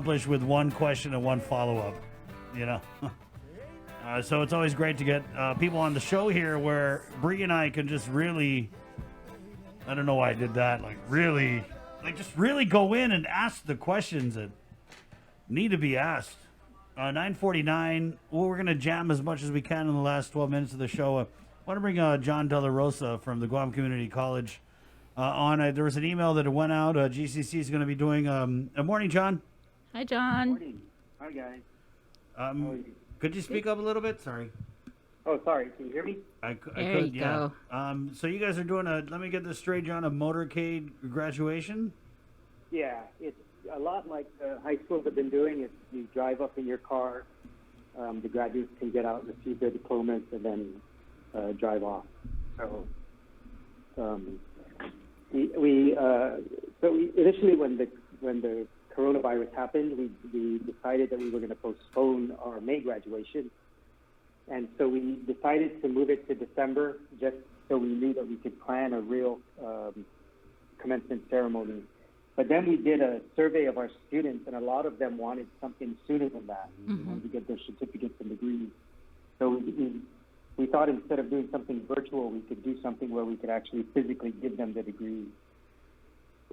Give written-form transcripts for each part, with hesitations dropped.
accomplished with one question and one follow-up, you know. So it's always great to get people on the show here where Bree and I can just really, I don't know why I did that, just really go in and ask the questions that need to be asked. 9:49. Well, we're going to jam as much as we can in the last 12 minutes of the show. I want to bring John De La Rosa from the Guam Community College on. There was an email that went out. GCC is going to be doing. A morning, John. Hi, John. Morning. Hi, guys. Could you speak up a little bit? Sorry. Oh, sorry. Can you hear me? I There could, you yeah. go. So you guys are doing let me get this straight, John, a motorcade graduation? Yeah, it's a lot like high schools have been doing. Is you drive up in your car, the graduates can get out and receive their diplomas and then drive off. So we initially when the coronavirus happened, we decided that we were going to postpone our May graduation. And so we decided to move it to December just so we knew that we could plan a real commencement ceremony. But then we did a survey of our students, and a lot of them wanted something sooner than that. They wanted to get their certificates and degrees. So we thought instead of doing something virtual, we could do something where we could actually physically give them the degrees,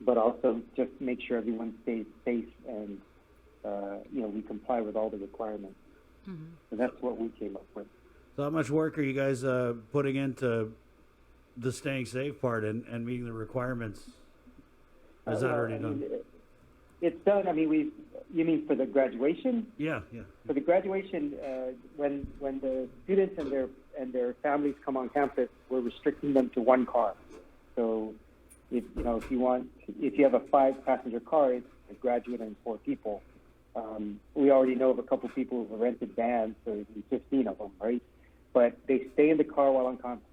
but also just make sure everyone stays safe and we comply with all the requirements. So that's what we came up with. So how much work are you guys putting into the staying safe part and meeting the requirements? Is that already done? It's done. I mean, you mean for the graduation? Yeah. For the graduation, when the students and their families come on campus, we're restricting them to one car. So if you have a 5-passenger car, it's a graduate and 4 people. We already know of a couple people who've rented vans, so there's 15 of them, right? But they stay in the car while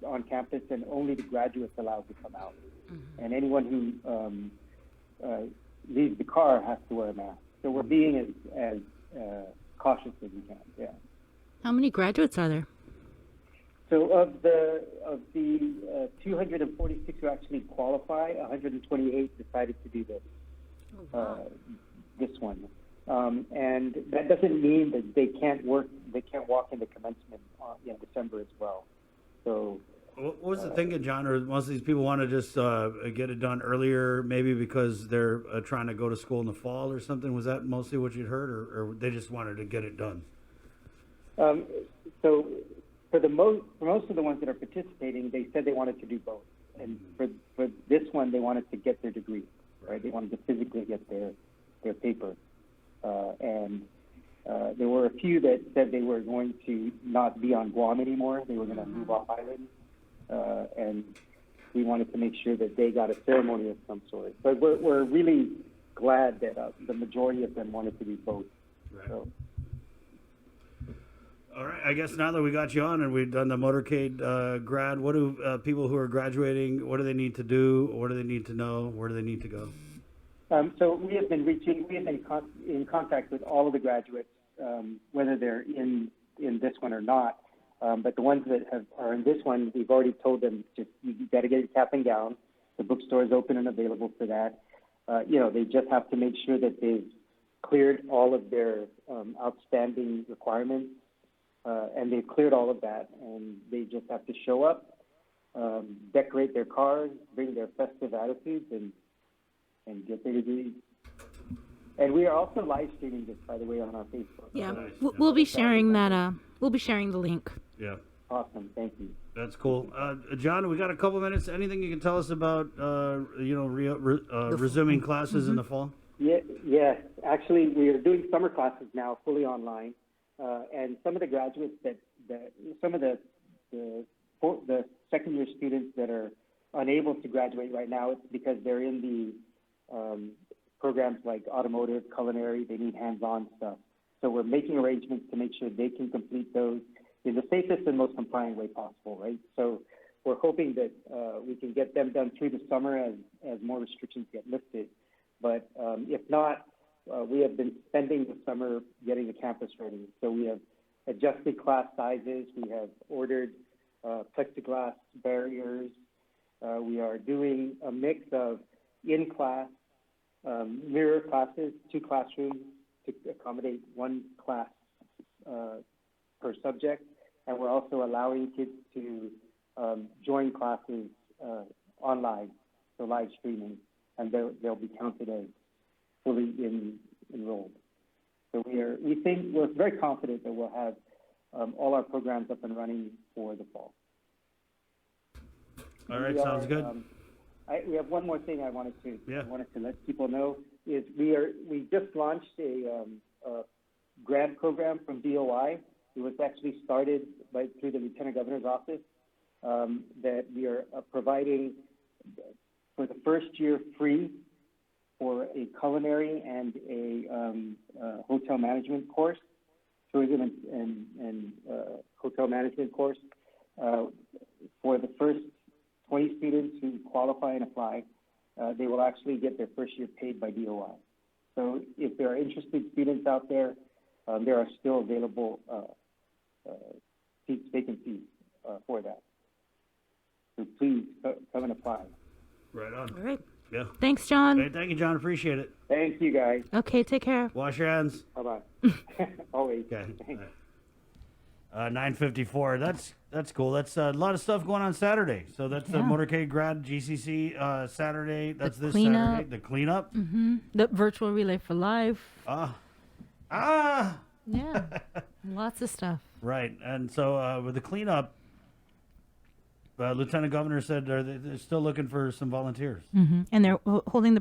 on campus, and only the graduates allowed to come out. And anyone who leaves the car has to wear a mask. So we're being as cautious as we can. Yeah. How many graduates are there? So of the 246 who actually qualify, 128 decided to do this. This one. And that doesn't mean that they can't walk into commencement in December as well. So what was the thinking, John? Or most of these people want to just get it done earlier, maybe because they're trying to go to school in the fall or something? Was that mostly what you'd heard, or they just wanted to get it done? So for most of the ones that are participating, they said they wanted to do both. And for this one, they wanted to get their degree, right? They wanted to physically get their paper. And there were a few that said they were going to not be on Guam anymore. They were going to move off island. And we wanted to make sure that they got a ceremony of some sort. But we're really glad that the majority of them wanted to do both. Right. So. All right. I guess now that we got you on and we've done the motorcade grad, what do people who are graduating, what do they need to do? What do they need to know? Where do they need to go? So we have been in contact with all of the graduates, whether they're in this one or not. But the ones that are in this one, we've already told them you got to get your cap and gown. The bookstore is open and available for that. They just have to make sure that they've cleared all of their outstanding requirements, and they've cleared all of that. And they just have to show up, decorate their cars, bring their festive attitudes, and get their degrees. And we are also live streaming this, by the way, on our Facebook. Yeah, Nice. we'll be sharing that. We'll be sharing the link. Yeah. Awesome. Thank you. That's cool. John, we got a couple minutes. Anything you can tell us about, resuming classes in the fall? Yes. Actually, we are doing summer classes now, fully online. And some of the graduates some of the second-year students that are unable to graduate right now, it's because they're in the programs like automotive, culinary. They need hands-on stuff. So we're making arrangements to make sure they can complete those in the safest and most compliant way possible, right? So we're hoping that we can get them done through the summer as more restrictions get lifted. But if not, we have been spending the summer getting the campus ready. So we have adjusted class sizes. We have ordered plexiglass barriers. We are doing a mix of in-class mirror classes, 2 classrooms, to accommodate one class per subject, and we're also allowing kids to join classes online, so live streaming, and they'll be counted as fully enrolled. So we're very confident that we'll have all our programs up and running for the fall. All right, sounds good. We have one more thing I wanted to let people know is we just launched a grant program from DOI. It was actually started through the Lieutenant Governor's office that we are providing for the first year free for a culinary and a hotel management course, tourism and hotel management course. For the first 20 students who qualify and apply, they will actually get their first year paid by DOI. So if there are interested students out there, there are still available vacancies for that. So please come and apply. Right on. All right. Yeah. Thanks, John. Hey, thank you, John. Appreciate it. Thank you, guys. Okay, take care. Wash your hands. Bye-bye. Always. Okay. Thanks. 9:54. That's cool. That's a lot of stuff going on Saturday. So that's the Yeah. motorcade grad GCC Saturday. That's this cleanup. Saturday. The cleanup. The virtual relay for life. Yeah. Lots of stuff. Right. And so with the cleanup, Lieutenant Governor said they're still looking for some volunteers. And they're holding the